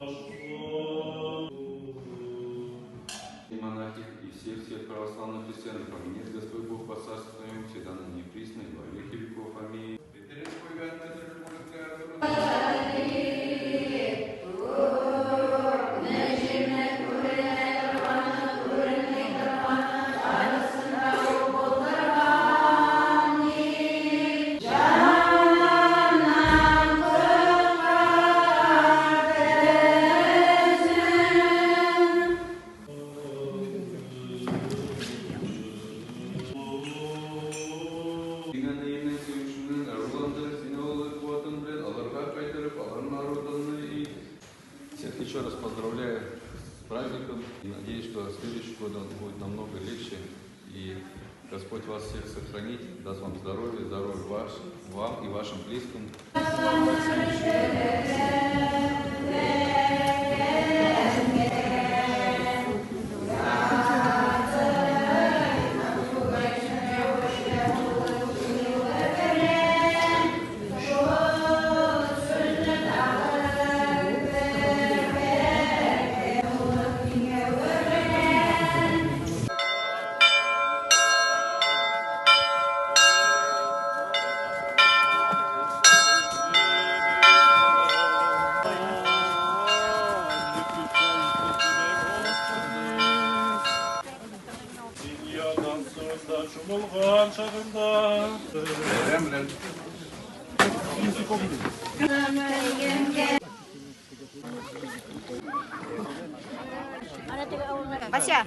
И монахи, и всех православных христиан, помянет Господь Бог по царству Твоему, всегда на неприсно, и во веки веков. Аминь. Всех еще раз поздравляю с праздником и надеюсь, что следующий год он будет намного легче. И Господь вас всех сохранит, даст вам здоровье, вам и вашим близким. Шумылған шағында Вася!